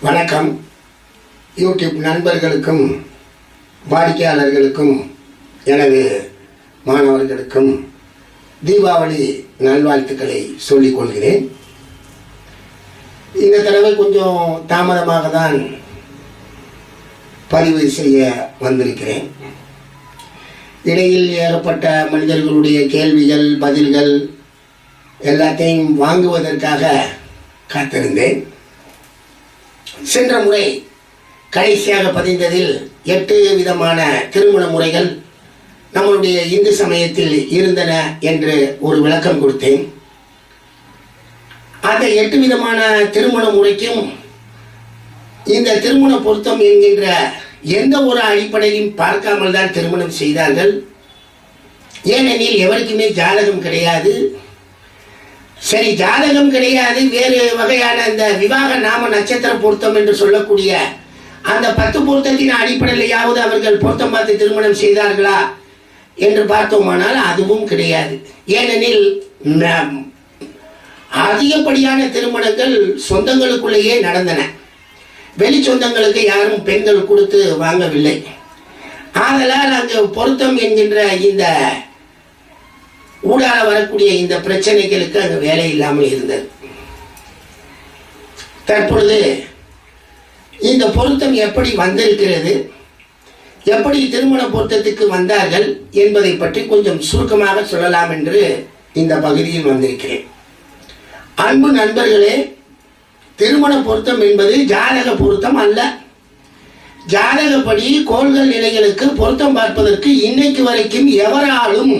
வணக்கம். யூடியூப் நண்பர்களுக்கும் வாடிக்கையாளர்களுக்கும் எனது மாணவர்களுக்கும் தீபாவளி நல்வாழ்த்துக்களை சொல்லிக் கொள்கிறேன். இந்த தடவை கொஞ்சம் தாமதமாக தான் பதிவு செய்ய வந்திருக்கிறேன். இடையில் ஏகப்பட்ட மனிதர்களுடைய கேள்விகள் பதில்கள் எல்லாத்தையும் வாங்குவதற்காக காத்திருந்தேன். சென்ற முறை கடைசியாக பதிந்ததில் 8 விதமான திருமண முறைகள் நம்மளுடைய இந்து சமயத்தில் இருந்தன என்று ஒரு விளக்கம் கொடுத்தேன். அந்த 8 விதமான திருமண முறைக்கும் இந்த திருமண பொருத்தம் என்கின்ற எந்த ஒரு அடிப்படையும் பார்க்காமல் தான் திருமணம் செய்தார்கள். ஏனெனில் எவருக்குமே ஜாதகம் கிடையாது. சரி, ஜாதகம் கிடையாது, வேறு வகையான இந்த விவாக நாம நட்சத்திர பொருத்தம் என்று சொல்லக்கூடிய அந்த 10 பொருத்தத்தின் அடிப்படையிலேயாவது அவர்கள் பொருத்தம் பார்த்து திருமணம் செய்தார்களா என்று பார்த்தோமானால் அதுவும் கிடையாது. ஏனெனில் அதிகப்படியான திருமணங்கள் சொந்தங்களுக்குள்ளேயே நடந்தன. வெளி சொந்தங்களுக்கு யாரும் பெண்கள் கொடுத்து வாங்கவில்லை. ஆதலால் அங்கு பொருத்தம் என்கின்ற இந்த ஊடால வரக்கூடிய இந்த பிரச்சனைகளுக்கு அங்கு வேலை இல்லாமல் இருந்தது. தற்பொழுது இந்த பொருத்தம் எப்படி வந்திருக்கிறது, எப்படி திருமண பொருத்தத்துக்கு வந்தார்கள் என்பதை பற்றி கொஞ்சம் சுருக்கமாக சொல்லலாம் என்று இந்த பகுதியில் வந்திருக்கிறேன். அன்பு நண்பர்களே, திருமண பொருத்தம் என்பது ஜாதக பொருத்தம் அல்ல. ஜாதகப்படி கோள்கள் நிலைகளுக்கு பொருத்தம் பார்ப்பதற்கு இன்னைக்கு வரைக்கும் எவராலும்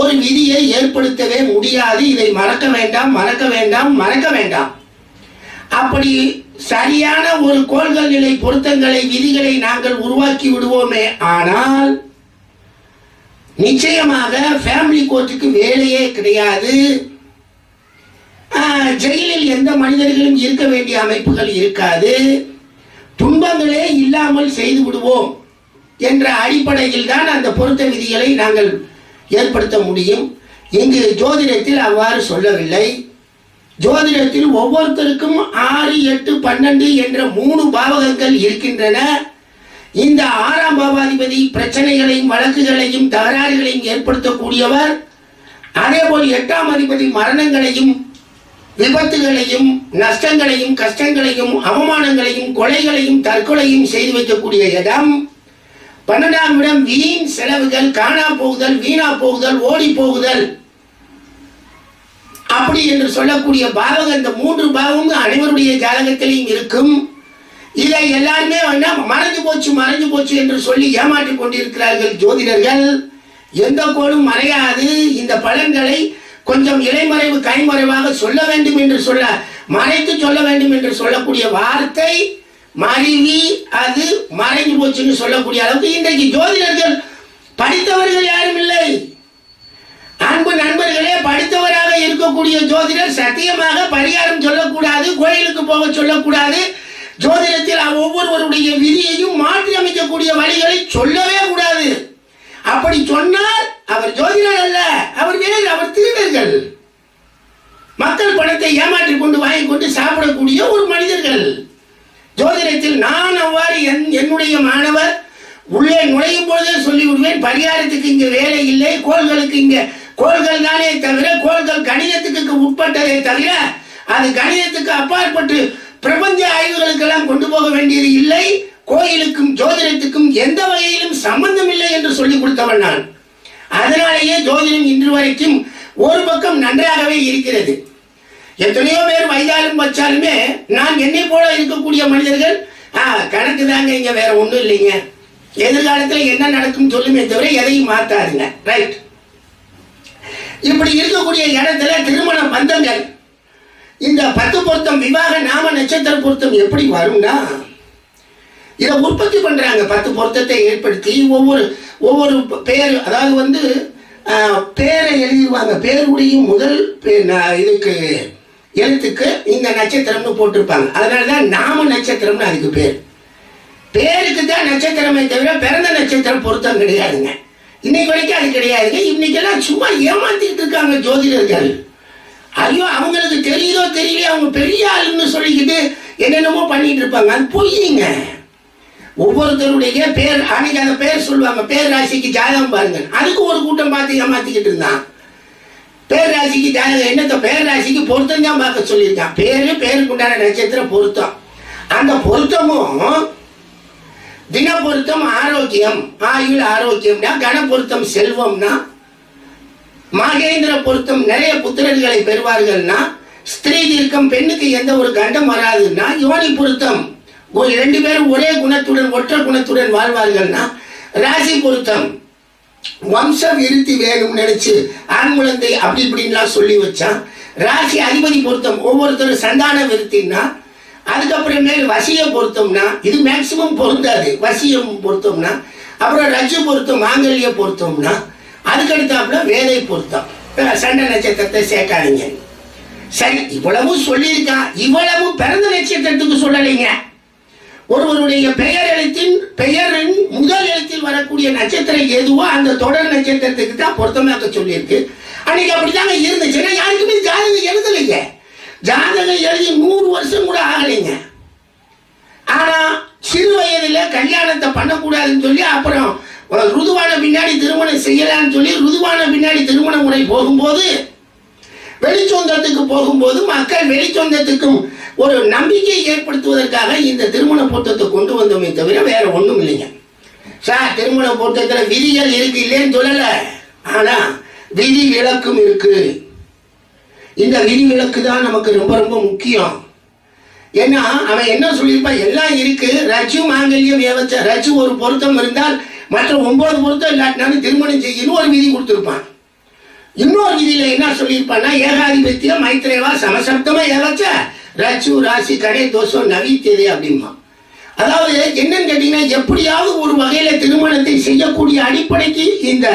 ஒரு விதியை ஏற்படுத்தவே முடியாது. இதை மறக்க வேண்டாம், மறக்க வேண்டாம், மறக்க வேண்டாம். அப்படி சரியான ஒரு கோள்கள் நிலை பொருத்தங்களை விதிகளை நாங்கள் உருவாக்கி விடுவோமே ஆனால் நிச்சயமாக ஃபேமிலி கோர்ட்டுக்கு வேலையே கிடையாது. ஜெயிலில் எந்த மனிதர்களும் இருக்க வேண்டிய அமைப்புகள் இருக்காது. துன்பங்களே இல்லாமல் செய்து விடுவோம் என்ற அடிப்படையில் தான் அந்த பொருத்த விதிகளை நாங்கள் ஏற்படுத்த முடியும். இங்கு ஜோதிடத்தில் அவ்வாறு சொல்லவில்லை. ஜோதிடத்தில் ஒவ்வொருத்தருக்கும் 6, 8, 12 என்ற 3 பாவகங்கள் இருக்கின்றன. இந்த 6ஆம் பாவாதிபதி பிரச்சனைகளையும் வழக்குகளையும் தகராறுகளையும் ஏற்படுத்தக்கூடியவர். அதேபோல் 8ஆம் அதிபதி மரணங்களையும் விபத்துகளையும் நஷ்டங்களையும் கஷ்டங்களையும் அவமானங்களையும் கொலைகளையும் தற்கொலையும் செய்து வைக்கக்கூடிய இடம். 12ஆம் இடம் வீண் செலவுகள், காணா போகுதல், வீணா போகுதல், ஓடி போகுதல் அப்படி என்று சொல்லக்கூடிய பாவகம். இந்த 3 பாவமும் அனைவருடைய ஜாதகத்திலையும் இருக்கும். இதை எல்லாருமே மறைஞ்சு போச்சு என்று சொல்லி ஏமாற்றிக் கொண்டிருக்கிறார்கள் ஜோதிடர்கள். எந்த கோளும் மறையாது. இந்த பலன்களை கொஞ்சம் இலைமறைவு கைமறைவாக சொல்ல வேண்டும் என்று மறைத்து சொல்ல வேண்டும் என்று சொல்லக்கூடிய வார்த்தை மறைவி, அது மறைஞ்சு போச்சுன்னு சொல்லக்கூடிய அளவுக்கு இன்றைக்கு ஜோதிடர்கள் படித்தவர்கள் யாரும் இல்லை. அன்பு நண்பர்களே, படித்தவராக இருக்கக்கூடிய ஜோதிடர் சத்தியமாக பரிகாரம் சொல்லக்கூடாது, கோயிலுக்கு போக சொல்லக்கூடாது. ஜோதிடத்தில் ஒவ்வொருவருடைய விதியையும் மாற்றி அமைக்கக்கூடிய வழிகளை சொல்லவே கூடாது. அப்படி சொன்னால் அவர் ஜோதிடர் அல்ல, அவர் வேறு, அவர் திருடர்கள். மக்கள் பணத்தை ஏமாற்றி கொண்டு வாங்கி கொண்டு சாப்பிடக்கூடிய ஒரு மனிதர்கள். ஜோதிடத்தில் நான் அவ்வாறு என்னுடைய மாணவர் உள்ளே நுழையும் பொழுதே சொல்லிவிடுவேன், பரிகாரத்துக்கு இங்கே வேலை இல்லை, கோள்களுக்கு இங்கே கோள்கள் தானே தவிர, கோள்கள் கணிதத்துக்கு உட்பட்டதை தவிர அது கணிதத்துக்கு அப்பாற்பட்டு பிரபஞ்ச ஆய்வுகளுக்கெல்லாம் கொண்டு போக வேண்டியது இல்லை. கோயிலுக்கும் ஜோதிடத்துக்கும் எந்த வகையிலும் சம்பந்தம் இல்லை என்று சொல்லிக் கொடுத்தவன் நான். அதனாலேயே ஜோதிடம் இன்று வரைக்கும் ஒரு பக்கம் நன்றாகவே இருக்கிறது. எத்தனையோ பேர் வைத்தாலும் வச்சாலுமே நான் என்னை போல இருக்கக்கூடிய மனிதர்கள் கணக்கு தாங்க, இங்க வேற ஒன்றும் இல்லைங்க, எதிர்காலத்தில் என்ன நடக்கும் சொல்லுமே தவிர எதையும் மாத்தாருங்க. ரைட். இப்படி இருக்கக்கூடிய இடத்துல திருமண பந்தங்கள் இந்த 10 பொருத்தம் விவாக நாம நட்சத்திர பொருத்தம் எப்படி வரும்னா, இதை உற்பத்தி பண்றாங்க. 10 பொருத்தத்தை ஏற்படுத்தி ஒவ்வொரு பேர், அதாவது பேரை எழுதிடுவாங்க. பேருடைய முதல் இதுக்கு எழுத்துக்கு இந்த நட்சத்திரம்னு போட்டிருப்பாங்க. அதனாலதான் நாம நட்சத்திரம்னு அதுக்கு பேர். பேருக்கு தான் நட்சத்திரமே தவிர பிறந்த நட்சத்திரம் பொருத்தம் கிடையாதுங்க. இன்னைக்கு வரைக்கும் அது கிடையாதுங்க. இன்னைக்கெல்லாம் சும்மா ஏமாத்திட்டு இருக்காங்க ஜோதிடர்கள். ஐயோ, அவங்களுக்கு தெரியுதோ தெரியலையோ அவங்க பெரிய ஆளுன்னு சொல்லிக்கிட்டு என்னென்னமோ பண்ணிட்டு இருப்பாங்க. அது பொய்யுங்க. ஒவ்வொருத்தருடைய பேர் அன்னைக்கு அந்த பேர் சொல்லுவாங்க, பேர் ராசிக்கு ஜாதகம் பாருங்க. அதுக்கு ஒரு கூட்டம் பார்த்து ஏமாத்திக்கிட்டு இருந்தான். பேர் ராசிக்கு ஜாதகம் என்னத்த, பேர் ராசிக்கு பொருத்தம் தான் பார்க்க சொல்லியிருக்கான். பேருக்கு உண்டான நட்சத்திர பொருத்தம். அந்த பொருத்தமும் தின பொருத்தம் ஆரோக்கியம், ஆயுள் ஆரோக்கியம்னா, கன பொருத்தம் செல்வம்னா, மகேந்திர பொருத்தம் நிறைய புத்திரர்களை பெறுவார்கள்னா, ஸ்திரீ தீர்க்கம் பெண்ணுக்கு எந்த ஒரு கண்டம் வராதுன்னா, யோனி பொருத்தம் ஒரு 2 பேரும் ஒரே குணத்துடன் ஒற்ற குணத்துடன் வாழ்வார்கள்னா, ராசி பொருத்தம் வம்ச விருத்தி வேணும் நினைச்சு ஆண் குழந்தை அப்படி இப்படின்லாம் சொல்லி வச்சான். ராசி அதிபதி பொருத்தம் ஒவ்வொருத்தரும் சந்தான விருத்தின்னா, அதுக்கப்புறமேல் வசிய பொருத்தம்னா, இது மேக்சிமம் பொருந்தாது. வசியம் பொருத்தம்னா, அப்புறம் ரஜு பொருத்தம் மாங்கல்ய பொருத்தம்னா, அதுக்கடுத்தாப்புல வேதை பொருத்தம். சண்டை நட்சத்திரத்தை சேர்க்காதீங்க. சரி, இவ்வளவு சொல்லியிருக்கான். இவ்வளவு பிறந்த நட்சத்திரத்துக்கு சொல்லலைங்க. ஒருவருடைய பெயரின் முதல் எழுத்தில் வரக்கூடிய நட்சத்திரம் எதுவோ அந்த தொடர் நட்சத்திரத்துக்கு தான் பொருத்தமாக்க சொல்லியிருக்கு. அன்னைக்கு அப்படித்தாங்க இருந்துச்சுன்னா யாருக்குமே ஜாதகம் எழுதலைங்க. ஜாதகம் எழுதி 100 வருஷம் கூட ஆகலைங்க. ஆனா சிறு வயதுல கல்யாணத்தை பண்ணக்கூடாதுன்னு சொல்லி, அப்புறம் ருதுவான பின்னாடி திருமணம் செய்யலான்னு சொல்லி, ருதுவான பின்னாடி திருமண முறை போகும்போது, வெளிச்சொந்தத்துக்கு போகும்போது மக்கள் வெளிச்சொந்தத்துக்கும் ஒரு நம்பிக்கை ஏற்படுத்துவதற்காக இந்த திருமண பொருத்தத்தை கொண்டு வந்தோமே தவிர வேற ஒன்றும் இல்லைங்க. சார், திருமண பொருத்தத்தில் விதிகள் இருக்கு இல்லைன்னு சொல்லல, ஆனா விதி விலக்கும் இருக்கு. இந்த விதி விலக்கு தான் நமக்கு ரொம்ப ரொம்ப முக்கியம். ஏன்னா அவன் என்ன சொல்லியிருப்பான், எல்லாம் இருக்கு, ரஜு மாங்கல்யம் ஏவச்ச, ரஜு ஒரு பொருத்தம் இருந்தால் மற்ற 9 பொருத்தம் இல்லாட்டினாலும் திருமணம் செய்யணும் ஒரு விதி கொடுத்துருப்பான். இன்னொரு விதியில என்ன சொல்லியிருப்பான்னா, ஏகாதிபத்தியம் மைத்ரேவா சமசப்தமா ஏவச்ச ரச்சு ராசி கடை தோஷம் நவீத்தியதே அப்படிமா. அதாவது என்னன்னு கேட்டீங்கன்னா, எப்படியாவது ஒரு வகையில திருமணத்தை செய்யக்கூடிய அடிப்படைக்கு இந்த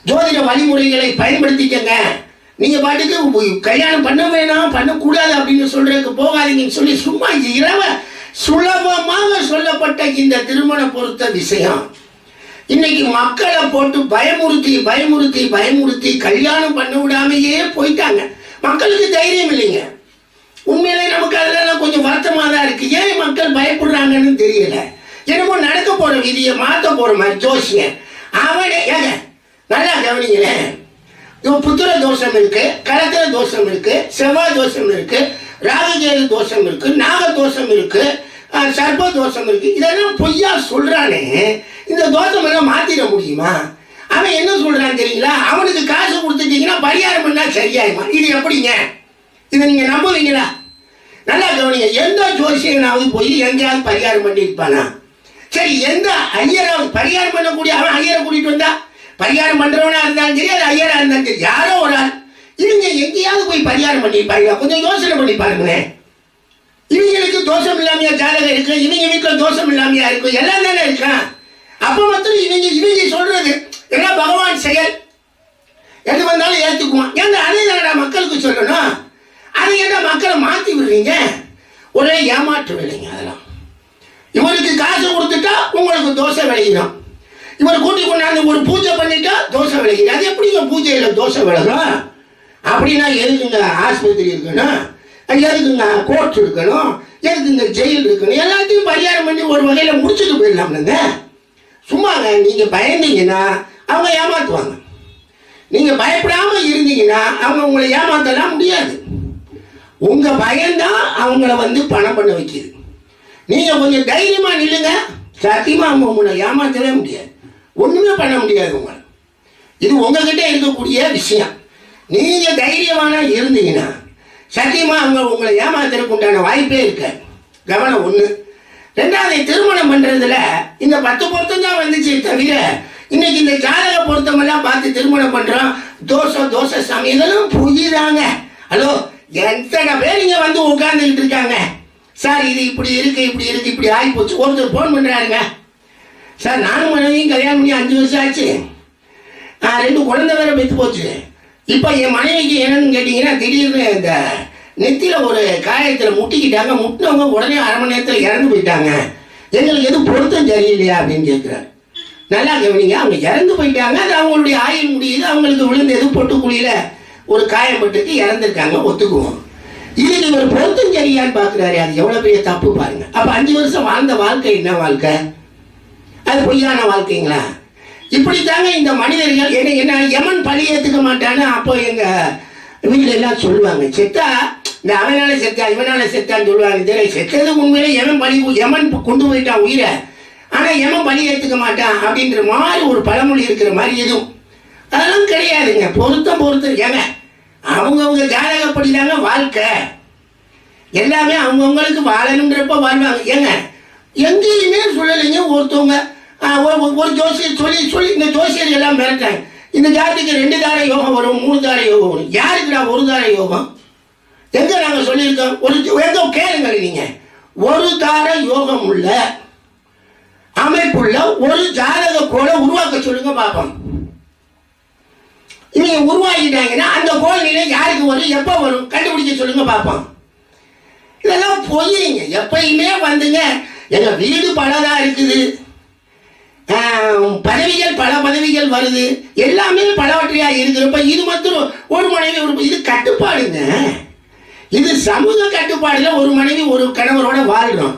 ஜோதிட வழிமுறைகளை பயன்படுத்திக்கங்க. நீங்க பாட்டுக்கு கல்யாணம் பண்ண வேணாம் பண்ணக்கூடாது அப்படின்னு சொல்றதுக்கு போகாதீங்கன்னு சொல்லி சும்மா சுலபமாக சொல்லப்பட்ட இந்த திருமண பொருத்த விஷயம் இன்னைக்கு மக்களை போட்டு பயமுறுத்தி கல்யாணம் பண்ண விடாமையே போயிட்டாங்க. மக்களுக்கு தைரியம் இல்லைங்க. உண்மையிலே நமக்கு அதெல்லாம் கொஞ்சம் வருத்தமாக தான் இருக்கு. ஏன் மக்கள் பயப்படுறாங்கன்னு தெரியல. என்னமோ நடக்க போற விதியை மாற்ற போற மாதிரி ஜோசியன் அவனே. ஏங்க நல்லா கவனிங்களேன், புத்திர தோஷம் இருக்கு, கலத்திர தோஷம் இருக்கு, செவ்வாய் தோஷம் இருக்கு, ராககேது தோஷம் இருக்கு, நாக தோஷம் இருக்கு, சர்ப்ப தோஷம் இருக்கு. இதெல்லாம் பொய்யா சொல்றானே, இந்த தோஷம் எல்லாம் மாத்திட முடியுமா? அவன் என்ன சொல்றான் தெரியுங்களா, அவனுக்கு காசு கொடுத்துட்டீங்கன்னா பரிகாரம் பண்ணா சரியாயுமா? இது எப்படிங்க? இதை நீங்க நம்புவீங்களா? நல்லா கவனிங்க. எந்த ஜோசியனாவது போய் எங்கேயாவது பரிகாரம் பண்ணியிருப்பானா? சரி, எந்த ஐயராவது பரிகாரம் பண்ணக்கூடிய அவன் ஐயரை கூட்டிட்டு வந்தா, பரிகாரம் பண்றவனா இருந்தாலும் சரி, அது ஐயரா இருந்தாலும் சரி, யாரோ ஒரு ஆள் இவங்க எங்கேயாவது போய் பரிகாரம் பண்ணியிருப்பாங்க? கொஞ்சம் யோசனை பண்ணி பாருங்களேன். இவங்களுக்கு தோஷம் இல்லாமையா ஜாதகம் இருக்கு, இவங்க வீட்டில் தோஷம் இல்லாமையா இருக்கும், எல்லாம் தானே இருக்கான். அப்ப மாத்திரம் இவங்க சொல்றது எல்லாம் பகவான் செயல், எது வந்தாலும் ஏற்றுக்குவான். ஏன்னா அதே தான் மக்களுக்கு சொல்லணும். அதை என்ன மக்களை மாற்றி விடுறீங்க? ஒரே ஏமாற்று இல்லைங்க. அதெல்லாம் இவருக்கு காசு கொடுத்துட்டா உங்களுக்கு தோசை விளையிடும், இவர் கூட்டி கொண்டாந்து ஒரு பூஜை பண்ணிட்டா தோசை விளையிடும். அது எப்படிங்க பூஜையில தோசை விலகும்? அப்படின்னா எதுக்குங்க ஆஸ்பத்திரி இருக்கணும், எதுக்குங்க கோர்ட் இருக்கணும், எதுக்குங்க ஜெயில் இருக்கணும்? எல்லாத்தையும் பரிகாரம் பண்ணி ஒரு வகையில முடிச்சுட்டு போயிடலாம்லங்க. சும்மாங்க நீங்க பயந்தீங்கன்னா அவங்க ஏமாத்துவாங்க. நீங்க பயப்படாம இருந்தீங்கன்னா அவங்க உங்களை ஏமாத்தலாம் முடியாது. உங்க பயம்தான் அவங்கள பணம் பண்ண வைக்கிது. நீங்க கொஞ்சம் தைரியமா நில்லுங்க, சத்தியமா அவங்க உங்களை ஏமாத்தவே முடியாது, ஒண்ணுமே பண்ண முடியாது உங்களை. இது உங்ககிட்ட இருக்கக்கூடிய விஷயம். நீங்க தைரியமான இருந்தீங்கன்னா சத்தியமா அவங்க உங்களை ஏமாத்துறதுக்கு உண்டான வாய்ப்பே இருக்க. கவனம் ஒண்ணு. ரெண்டாவது, திருமணம் பண்றதுல இந்த 10 பொருத்தம் தான் வந்துச்சு தவிர இன்னைக்கு இந்த ஜாதக பொருத்தம் எல்லாம் பார்த்து திருமணம் பண்றோம். தோச சாமி இதெல்லாம் புரியுதாங்க. ஹலோ, எத்தனை பேர் இங்க உட்கார்ந்துகிட்டு இருக்காங்க. சார் இது இப்படி இருக்கு இப்படி ஆகி போச்சு. ஒருத்தர் போன் பண்றாருங்க, சார் நானும் மனைவியும் கல்யாணம் பண்ணி 5 வருஷம் ஆச்சு, 2 குழந்தை வேற பெற்று போச்சு. இப்போ என் மனைவிக்கு என்னன்னு கேட்டீங்கன்னா, திடீர்னு இந்த நெத்தியில ஒரு காயத்தில் முட்டிக்கிட்டாங்க, முட்டினவங்க உடனே 1/2 மணி நேரத்தில் இறந்து போயிட்டாங்க. எங்களுக்கு எதுவும் பொருத்தம் சரியில்லையா அப்படின்னு கேட்குறாரு. நல்லா கவனிங்க, அவங்க இறந்து போயிட்டாங்க, அது அவங்களுடைய ஆயுள் முடியுது, அவங்களுக்கு விழுந்து எதுவும் பொட்டுக்குழியில ஒரு காயம் பட்டுக்கு இறந்துருக்காங்க, ஒத்துக்குவோம். இதுக்கு இவர் பொருத்தம் சரியான்னு பாக்குறாரு. அது எவ்வளவு பெரிய தப்பு பாருங்க. அப்ப 5 வருஷம் வாழ்ந்த வாழ்க்கை என்ன வாழ்க்கை? அது பொய்யான வாழ்க்கைங்களா? இப்படித்தாங்க இந்த மனிதர்கள் என்ன யமன் பழி ஏத்துக்க மாட்டான்னு அப்போ எங்க வீட்டுல எல்லாம் சொல்லுவாங்க. செத்தா இந்த அவனால செத்தா இவனால செத்தான்னு சொல்லுவாங்க. செத்தது உண்மையிலே யமன் கொண்டு போயிட்டான் உயிரை, ஆனா யமன் பழி ஏத்துக்க மாட்டான் அப்படின்ற மாதிரி ஒரு பழமொழி இருக்கிற மாதிரி எதுவும் அதெல்லாம் கிடையாதுங்க. பொருத்தம் ஏங்க அவங்கவுங்க ஜாதகப்படிதாங்க வாழ்க்கை. எல்லாமே அவங்கவுங்களுக்கு வாழணுன்றப்ப வாழ்வாங்க. ஏங்க எங்கேயுமே சொல்லலைங்க ஒருத்தவங்க ஒரு ஜோசியர் சொல்லி இந்த ஜோசியர் எல்லாம் மிரட்டாங்க. இந்த ஜாதிக்கு 2 தார யோகம் வரும், 3 தார யோகம் வரும். யாருக்குடா 1 தார யோகம்? எங்க நாங்க சொல்லியிருக்கோம்? எங்க கேளுங்க நீங்க. 1 தார யோகம் உள்ள அமைப்புள்ள ஒரு ஜாதக கோளை உருவாக்க சொல்லுங்க பாப்போம். இவங்க உருவாக்கிட்டாங்கன்னா அந்த கோள் நிலை யாருக்கு வரும், எப்ப வரும் கண்டுபிடிக்க சொல்லுங்க பாப்போம். இதெல்லாம் பொய்யுங்க. எப்பயுமே வந்துங்க எங்க வீடு பலதா இருக்குது, பதவிகள் பல பதவிகள் வருது, எல்லாமே பலவற்றையா இருக்கிறப்ப இது மாத்திரம் ஒரு மனைவி இது கட்டுப்பாடுங்க. இது சமூக கட்டுப்பாடுல ஒரு மனைவி ஒரு கணவரோட வாழ்றோம்.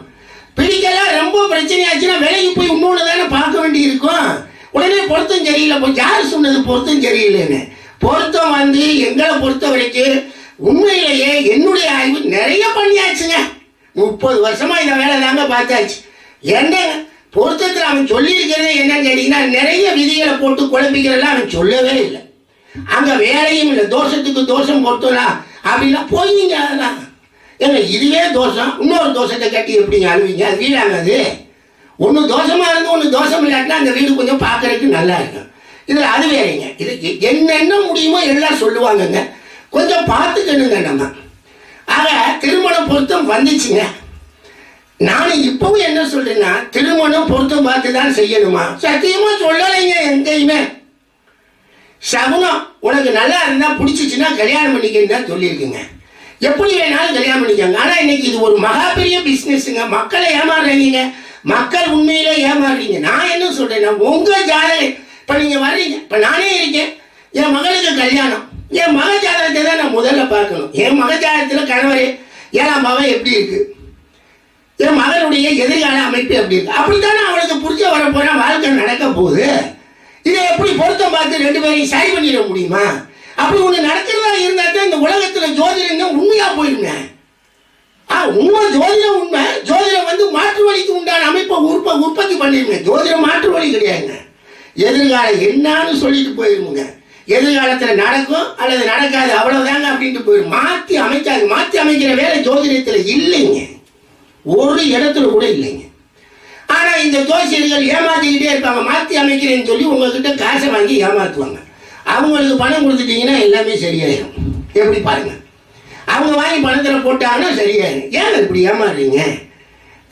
பிடிக்கலாம் ரொம்ப பிரச்சனையாச்சுன்னா விலைக்கு போய் இன்னொன்று தானே பார்க்க வேண்டி இருக்கும். உடனே பொருத்தம் சரியில்லை. போய் யார் சொன்னது பொருத்தம் சரியில்லைன்னு? பொருத்தம் வந்து எங்களை பொறுத்த வரைக்கும் உண்மையிலேயே என்னுடைய ஆய்வு நிறைய பண்ணியாச்சுங்க. 30 வருஷமா இந்த வேலை தாங்க பார்த்தாச்சு. என்னங்க பொருத்தத்தில் அவன் சொல்லியிருக்கிறதே என்னன்னு கேட்டீங்கன்னா நிறைய விதிகளை போட்டு குழப்பிக்கிறதெல்லாம் அவன் சொல்லவே இல்லை. அங்க வேலையும் இல்லை. தோஷத்துக்கு தோஷம் பொருத்தலாம் அப்படின்னா போய்ங்க. அதெல்லாம் ஏங்க இதுவே தோஷம், இன்னொரு தோஷத்தை கட்டி எப்படிங்க அழுவீங்க? அது வீடாங்க. அது ஒன்று தோஷமா இருந்து ஒன்று தோஷம் இல்லாட்டினா அந்த வீடு கொஞ்சம் பார்க்கறதுக்கு நல்லா இருக்கும். இதில் அது வேறங்க. இது என்னென்ன முடியுமோ எல்லாம் சொல்லுவாங்கங்க. கொஞ்சம் பார்த்துக்கணுங்க நம்ம. ஆக திருமணம் பொருத்தம் வந்துச்சுங்க. நானும் இப்பவும் என்ன சொல்றேன்னா திருமணம் பொருத்தம் பார்த்து தான் செய்யணுமா? சத்தியமா சொல்லலைங்க எங்கேயுமே. சகுனம் உனக்கு நல்லா இருந்தா பிடிச்சிச்சுன்னா கல்யாணம் பண்ணிக்கன்னு தான் சொல்லியிருக்குங்க. எப்படி வேணாலும் கல்யாணம் பண்ணிக்காங்க. ஆனா இன்னைக்கு இது ஒரு மகா பெரிய பிசினஸ்ங்க. மக்களை ஏமாறுறீங்க, மக்கள் உண்மையில ஏமாறுறீங்க. நான் என்ன சொல்றேன்னா உங்க ஜாதகம் இப்ப நீங்க வர்றீங்க, இப்ப நானே இருக்கேன், என் மகளுக்கு கல்யாணம், என் மக ஜாதகத்தை தான் நான் முதல்ல பார்க்கணும். என் மக ஜாதகத்துல கணவரே 7ஆம் பாவம் எப்படி இருக்கு, என் மகனுடைய எதிர்கால அமைப்பு எப்படி இருக்கு, அப்படித்தானே அவளுக்கு புரிஞ்ச வர போனா வாழ்க்கை நடக்க போகுது. இதை எப்படி பொருத்தம் பார்த்து 2 பேரையும் சரி பண்ணிட முடியுமா? அப்படி ஒண்ணு நடக்கிறதா இருந்தா தான் இந்த உலகத்துல ஜோதிடம் உண்மையா போயிருங்க. உண்மை ஜோதிடம் உண்மை. ஜோதிடம் வந்து மாற்று வழிக்கு உண்டான அமைப்பை உற்பத்தி பண்ணிருங்க. ஜோதிடம் மாற்று வழி கிடையாதுங்க. எதிர்காலம் என்னன்னு சொல்லிட்டு போயிருமுங்க. எதிர்காலத்துல நடக்கும் அல்லது நடக்காது அவ்வளவுதாங்க அப்படின்ட்டு போயிடும். மாற்றி அமைக்காது. மாற்றி அமைக்கிற வேலை ஜோதிடத்துல இல்லைங்க, ஒரு இடத்துல கூட இல்லைங்க. ஆனா இந்த ஜோசியர்கள் ஏமாத்திக்கிட்டே இருப்பாங்க. மாற்றி அமைக்கிறேன்னு சொல்லி உங்ககிட்ட காசை வாங்கி ஏமாத்துவாங்க. அவங்களுக்கு பணம் கொடுத்துட்டீங்கன்னா எல்லாமே சரியாயிடும். எப்படி பாருங்க, அவங்க வாங்கி பணத்தில் போட்டாங்கன்னா சரியாயிடும். ஏன் இப்படி ஏமாறுறீங்க?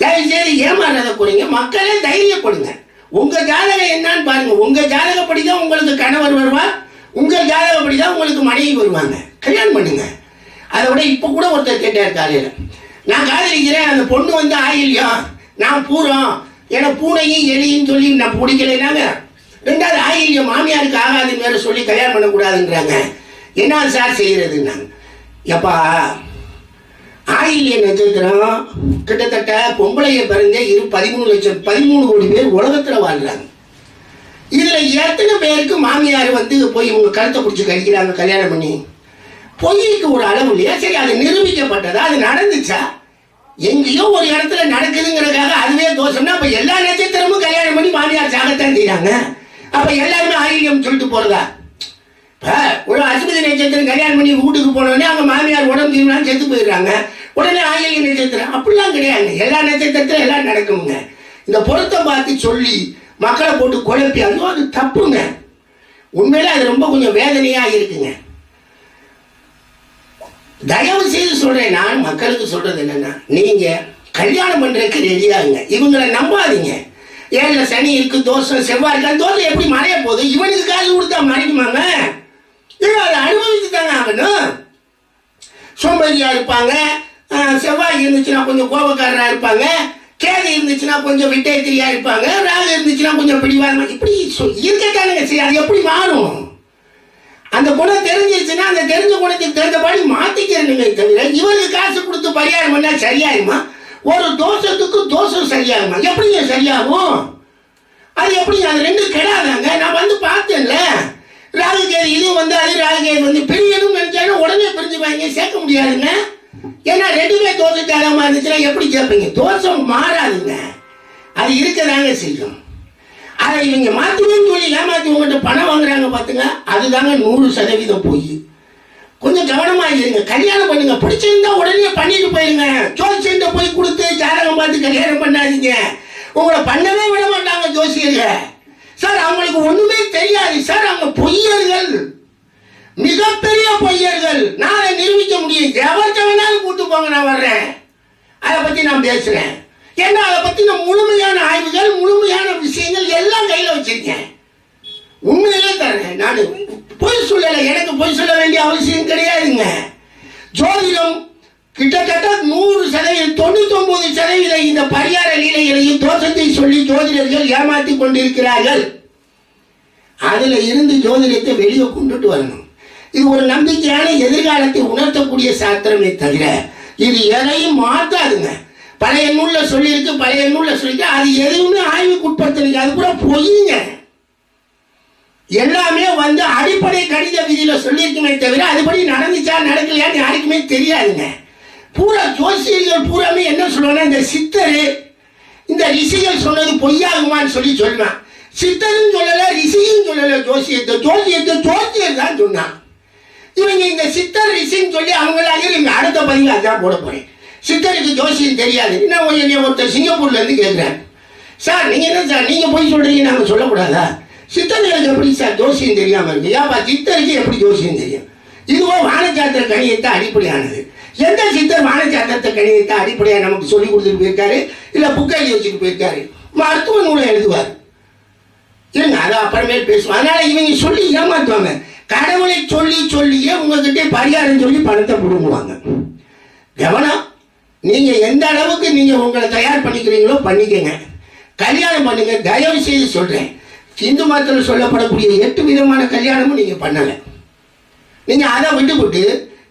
தயவு செய்து ஏமாறாத போறீங்க. மக்களே தைரியப்படுங்க. உங்க ஜாதகம் என்னன்னு பாருங்க. உங்க ஜாதகப்படிதான் உங்களுக்கு கணவர் வருவார், உங்க ஜாதகப்படிதான் உங்களுக்கு மனைவி வருவாங்க. கல்யாணம் பண்ணுங்க. அதை விட இப்ப கூட ஒருத்தர் கேட்டார் காலையில, நான் காதலிக்கிறேன், அந்த பொண்ணு வந்து ஆயில்யம், நான் பூரம், ஏன்னா பூனையும் எலியும் சொல்லி நான் பிடிக்கலைனாங்க. 2வது ஆயில்யம் மாமியாருக்கு ஆகாதுன்னு வேற சொல்லி கல்யாணம் பண்ணக்கூடாதுன்றாங்க. என்ன சார் செய்யறதுன்னாங்க. எப்பா ஆயில்ய நட்சத்திரம் கிட்டத்தட்ட பொம்பளைய பிறந்தே 13 கோடி பேர் உலகத்துல வாழ்றாங்க. இதுல எத்தனை பேருக்கு மாமியார் வந்து போய் உங்க கருத்தை பிடிச்சி கழிக்கிறாங்க கல்யாணம் பண்ணி? பொய்க்கு ஒரு அளவு இல்லையா? சரி, அது நிரூபிக்கப்பட்டதா? அது நடந்துச்சா? எங்கேயோ ஒரு இடத்துல நடக்குதுங்கிறதுக்காக அதுவே தோஷம்னா அப்ப எல்லா நட்சத்திரமும் கல்யாணம் பண்ணி மாமியார் சாகத்தான் செய்யறாங்க. அப்ப எல்லாருமே ஆயில்யம் சொல்லிட்டு போறதா? ஒரு அசுபதி நட்சத்திரம் கல்யாணம் பண்ணி வீட்டுக்கு போனோடனே அவங்க மாமியார் உடம்பு தீவிரம் செத்து போயிடுறாங்க. உடனே ஆயில்ய நட்சத்திரம் அப்படிலாம் கிடையாது. எல்லா நட்சத்திரத்திலும் எல்லாம் நடக்குங்க. இந்த பொருத்தம் பார்த்து சொல்லி மக்களை போட்டு குழப்பி அதுவும் அது தப்புங்க. உண்மையில அது ரொம்ப கொஞ்சம் வேதனையா இருக்குங்க. தயவு செய்து சொல்றேன், நான் மக்களுக்கு சொல்றது என்னன்னா, நீங்க கல்யாணம் பண்றதுக்கு ரெடியாகுங்க. இவங்களை நம்பாதீங்க. 7ல சனி இருக்கு, தோஷம் செவ்வாய் இருக்கு. அந்த தோஷம் எப்படி மறைய போகுது? இவனுக்கு காசு கொடுத்தா மறைக்குமாங்க? அதை அனுபவிச்சு தாங்க ஆகணும். சோம்பேறியா இருப்பாங்க. செவ்வாய் இருந்துச்சுன்னா கொஞ்சம் கோபக்காரரா இருப்பாங்க. கேது இருந்துச்சுன்னா கொஞ்சம் விட்டேத்திரியா இருப்பாங்க. ராகு இருந்துச்சுன்னா கொஞ்சம் பிடிவாங்க. இப்படி இருக்கத்தானுங்க. சரி, அது எப்படி மாறும்? அந்த குணம் தெரிஞ்சிருச்சுன்னா அந்த தெரிஞ்ச குணத்துக்கு தகுந்தபடி மாத்திக்கிறணுமே தவிர இவருக்கு காசு கொடுத்து பரிகாரம் பண்ணா சரியாயிருமா? ஒரு தோஷத்துக்கு தோஷம் சரியாகுமா? எப்படிங்க சரியாகும்? அது எப்படிங்க? அது ரெண்டும் கெடாதாங்க. நான் வந்து பார்த்தேன்ல, ராகுகேது இது வந்து அது ராகுகேது வந்து பிரியணும் நினைச்சாலும் உடனே பிரிஞ்சுப்பாங்க, சேர்க்க முடியாதுங்க. ஏன்னா ரெண்டுமே தோஷக்காரமா இருந்துச்சுன்னா எப்படி கேட்பீங்க? தோஷம் மாறாதுங்க, அது இருக்கதாங்க செய்யும். அதை இவங்க மாற்றுவேன்னு சொல்லி ஏமாற்றி உங்கள்கிட்ட பணம் வாங்குறாங்க பார்த்துங்க, அதுதாங்க 100% போய். கொஞ்சம் கவனமா இருங்க. கல்யாணம் பண்ணுங்க, பிடிச்சிருந்தா உடனே பண்ணிட்டு போயிருங்க. ஜோசியர்கிட்ட போய் கொடுத்து ஜாதகம் பார்த்து கல்யாணம் பண்ணாதீங்க. உங்களை பண்ணவே விட மாட்டாங்க ஜோசியர்கள். சார் அவங்களுக்கு ஒண்ணுமே தெரியாது சார், அவங்க பொய்யர்கள், மிகப்பெரிய பொய்யர்கள். நான் அதை நிரூபிக்க முடியும். எவர்கிட்ட வேணாலும் கூட்டு போங்க, நான் வர்றேன், அதை பத்தி நான் பேசுறேன். ஏன்னா அதை பத்தின முழுமையான ஆய்வுகள், முழுமையான விஷயங்கள் எல்லாம் கையில வச்சிருக்கேன். உண்மையிலே தரேன். நான் பொய் சொல்லலை, எனக்கு பொய் சொல்ல வேண்டிய அவசியம் கிடையாதுங்க. ஜோதிடம் கிட்டத்தட்ட 100%, 99% இந்த பரிகார லீலைகளையும் தோஷத்தை சொல்லி ஜோதிடர்கள் ஏமாற்றி கொண்டிருக்கிறார்கள். அதுல இருந்து ஜோதிடத்தை வெளியே கொண்டுட்டு வரணும். இது ஒரு நம்பிக்கையான எதிர்காலத்தை உணர்த்தக்கூடிய சாஸ்திரமே தவிர இது எதையும் மாற்றாதுங்க. பழைய நூல்ல சொல்லியிருக்கு, பழைய நூல்ல சொல்லிட்டு அது எதுவுமே ஆய்வுக்கு உட்படுத்துறீங்க, அது கூட பொய்யுங்க. எல்லாமே வந்து அடிப்படை கணித விதியில சொல்லியிருக்குமே தவிர அதுபடி நடந்துச்சா நடக்கலையான்னு யாருக்குமே தெரியாதுங்க. பூரா ஜோசியர்கள் பூராமே என்ன சொல்லுவாங்கன்னா, இந்த சித்தர் இந்த ரிஷிகள் சொன்னது பொய்யாகுமான்னு சொல்லி சொல்லுவான். சித்தரும் சொல்லல, ரிஷியும் சொல்லல, ஜோசியர் தான் சொன்னான். இவங்க இந்த சித்தர் ரிஷின்னு சொல்லி அவங்களால இவங்க அடுத்த பதிவு அதான் போட போறேன். சித்தருக்கு ஜோசியம் தெரியாது. நான் ஒருத்தர் சிங்கப்பூர்ல இருந்து கேட்கிறேன், சார் நீங்க என்ன சார் நீங்க போய் சொல்றீங்க, நாங்க சொல்லக்கூடாதா? சித்தர்களுக்கு எப்படி சார் ஜோசியம் தெரியாம இருக்கு? ஏப்பா சித்தருக்கு எப்படி ஜோசியம் தெரியும்? இதுவோ வானச்சாத்திர கணியத்தை அடிப்படையானது. எந்த சித்தர் வானச்சாத்திரத்தை கணியத்தை அடிப்படையா நமக்கு சொல்லி கொடுத்துட்டு போயிருக்காரு? இல்ல புக்கை எழுதி வச்சுட்டு போயிருக்காரு? மருத்துவ நூலை எழுதுவார். இல்லைங்க, அதை அப்புறமேல் பேசுவோம். அதனால இவங்க சொல்லி ஏமாற்றுவாங்க. கடவுளை சொல்லி சொல்லியே உங்ககிட்ட பரிகாரம் சொல்லி பணத்தை பிடுங்குவாங்க. கவனம், நீங்க எந்த அளவுக்கு நீங்க உங்களை தயார் பண்ணிக்கிறீங்களோ பண்ணிக்கங்க. கல்யாணம் பண்ணுங்க. தயவு செய்து சொல்றேன், இந்து மதத்தில் சொல்லப்படக்கூடிய 8 விதமான கல்யாணமும் நீங்க பண்ணல. நீங்க அதை விட்டுவிட்டு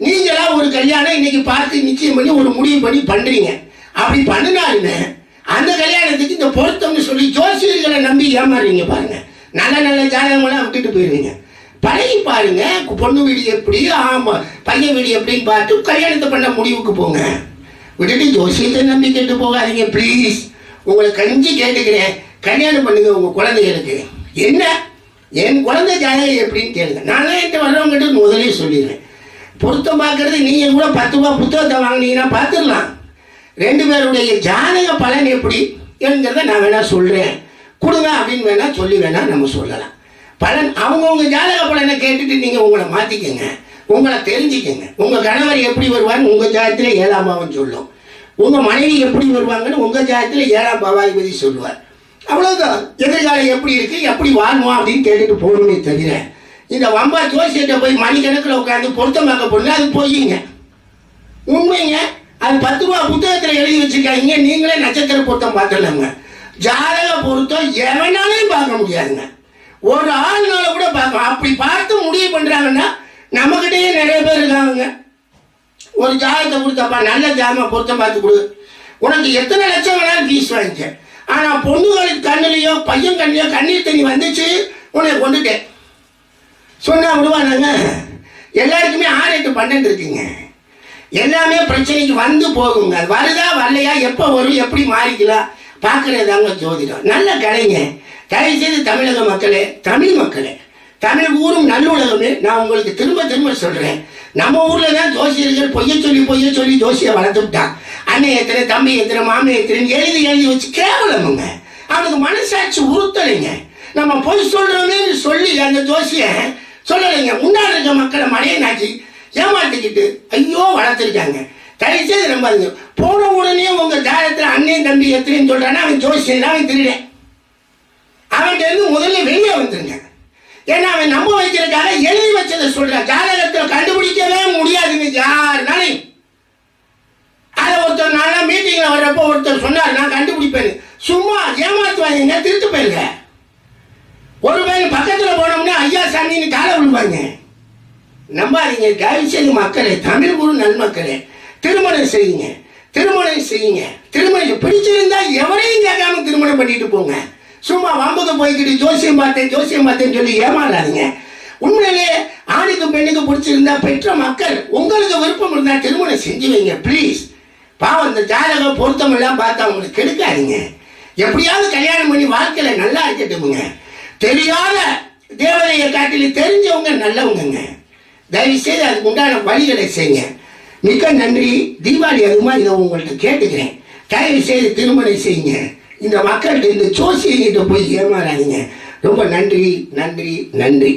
நீங்களா ஒரு கல்யாணம் இன்னைக்கு பார்த்து நிச்சயம் பண்ணி ஒரு முடிவு பண்ணி பண்றீங்க. அப்படி பண்ணினாலுமே அந்த கல்யாணத்துக்கு இந்த பொருத்தம்னு சொல்லி ஜோசியர்களை நம்பி ஏமாறுவீங்க பாருங்க. நல்ல நல்ல ஜாதகமெல்லாம் விட்டுட்டு போயிருவீங்க. பழகி பாருங்க, பொண்ணு வீடு எப்படி, ஆமா பையன் வீடு எப்படின்னு பார்த்து கல்யாணத்தை பண்ண முடிவுக்கு போங்க. விட்டுட்டு ஜோசியத்தை நம்பி கேட்டு போகாதீங்க ப்ளீஸ். உங்களை கஞ்சி கேட்டுக்கிறேன், கல்யாணம் பண்ணுங்க உங்க குழந்தைகளுக்கு. என்ன என் குழந்தை ஜாதகம் எப்படின்னு கேளுங்க. நானே என்கிட்ட வர்றவங்கிட்ட முதலே சொல்லிடுறேன். பொருத்தம் பார்க்கறது நீங்க கூட 10 ரூபா புத்தகத்தை வாங்கினீங்கன்னா பார்த்துடலாம். 2 பேருடைய ஜாதக பலன் எப்படி என்கிறத நான் வேணா சொல்றேன், கொடுங்க அப்படின்னு வேணா சொல்லி வேணா நம்ம சொல்லலாம். பலன் அவங்கவுங்க ஜாதக பலனை கேட்டுட்டு நீங்க உங்களை மாத்திக்கங்க, உங்களை தெரிஞ்சுக்கங்க. உங்க கணவர் எப்படி வருவான்னு உங்க ஜாதகத்துல 7ஆம் பாவம் சொல்லும். உங்க மனைவி எப்படி வருவாங்கன்னு உங்க ஜாதகத்துல 7ஆம் பாவாதிபதி சொல்லுவார். அவ்வளவுதான். எதிர்காலம் எப்படி இருக்கு, எப்படி வாழ்வோம் அப்படின்னு கேட்டுட்டு போகணுமே தவிர இந்த வம்பா ஜோசியத்தை போய் மணிக்கணக்கில் உட்காந்து பொருத்தம் பார்க்க போனா அது போயிங்க. உண்மைங்க, அது 10 ரூபா புத்தகத்தில் எழுதி வச்சிருக்காங்க. நீங்களே நட்சத்திர பொருத்தம் பார்த்துடலாங்க. ஜாதக பொருத்தம் எவனாலையும் பார்க்க முடியாதுங்க, ஒரு ஆள்னால கூட பார்க்கலாம். அப்படி பார்த்து முடிவு பண்றாங்கன்னா நம்மகிட்டயே நிறைய பேர் இருக்காங்க. ஒரு ஜாதகத்தை கொடுத்தப்பா நல்ல ஜாதகம் பொருத்தம் பார்த்து கொடு, உனக்கு எத்தனை லட்சம் வேணாலும் ஃபீஸ் வாங்கிக்க, ஆனா பொண்ணுகளுக்கு கண்ணுலையோ பையன் கண்ணிலையோ கண்ணீர் தண்ணி வந்துச்சு உன்னை கொண்டுட்டேன் சொன்னா விடுவானாங்க? எல்லாருக்குமே 6, 8, 12 இருக்குங்க. எல்லாமே பிரச்சனைக்கு வந்து போகுங்க. அது வருதா வரலையா, எப்போ வரும், எப்படி மாறிக்கலாம் பார்க்கறதாங்க ஜோதிடம். நல்ல கலைங்க. தயவு செய்து தமிழக மக்களே, தமிழ் மக்களே, தமிழ் ஊரும் நல்லுலகமே, நான் உங்களுக்கு திரும்ப திரும்ப சொல்றேன், நம்ம ஊர்ல தான் ஜோசியர்கள் பொய்ய சொல்லி ஜோசியை வளர்த்துட்டான். அண்ணன் எத்தனை, தம்பி எத்தனை, மாமன் எத்தனை எழுதி வச்சு கேவலமுங்க. அவனுக்கு மனசாட்சி உறுத்தலைங்க. நம்ம பொய் சொல்றோமே சொல்லி அந்த ஜோசிய சொல்லலைங்க. முன்னாடி இருக்க மக்களை மழையனாக்கி ஏமாத்திக்கிட்டு ஐயோ வளர்த்துருக்காங்க. தயவு செய்து நம்பாதீங்க. போன உடனே உங்க ஜாதகத்துல அண்ணன் தம்பி எத்தனைன்னு சொல்றான்னா அவன் ஜோசியன், அவன் திருடேன். அவன்கிட்ட இருந்து முதல்ல வெளியே வந்துருங்க. ஏன்னா அவன் நம்ப வைக்கிறதுக்காக எழுதி வச்சதை சொல்றான். ஜாதகத்தில் கண்டுபிடிக்கவே முடியாதுங்க யாருனாலையும். அதை ஒருத்தர் நானா மீட்டிங்ல வர்றப்போ ஒருத்தர் சொன்னார், நான் கண்டுபிடிப்பேன். சும்மா ஏமாத்துவாங்க, திருட்டு போயிருங்க. ஒரு பேர் பக்கத்துல போனோம்னா ஐயா சாமின்னு காலை விழுவாங்க. நம்பாதீங்க. தயவு செய்து மக்களே, தமிழ் குரு நன்மக்களே, திருமணம் செய்யுங்க, திருமணம் செய்யுங்க. திருமணம் பிடிச்சிருந்தா எவரையும் கேட்காம திருமணம் பண்ணிட்டு போங்க. சும்மா வம்புக்கு போய்கிட்டு ஜோசியம் பார்த்தேன்னு சொல்லி ஏமாறாதீங்க. உண்மையிலே ஆணுக்கும் பெண்ணுக்கு பிடிச்சிருந்தா பெற்ற மக்கள் உங்களுக்கு விருப்பம் இருந்தா திருமணம் செஞ்சு வைங்க ப்ளீஸ். பாவம் இந்த ஜாதக பொருத்தம் எல்லாம் பார்த்தா உங்களுக்கு கெடுக்காதீங்க. எப்படியாவது கல்யாணம் பண்ணி வாழ்க்கையில நல்லா இருக்கட்டுமுங்க. தெரியாத தேவதையை காட்டிலும் தெரிஞ்சவங்க நல்லவங்க. தயவு செய்து அதுக்கு உண்டான வழிகளை செய்யுங்க. மிக்க நன்றி. தீபாவளி அதுமா இதை உங்கள்கிட்ட கேட்டுக்கிறேன். தயவு செய்து திருமணம் செய்யுங்க. இந்த மக்கள்கிட்ட இந்த சோசியங்கிட்ட போய் ஏமாறாதீங்க. ரொம்ப நன்றி நன்றி நன்றி.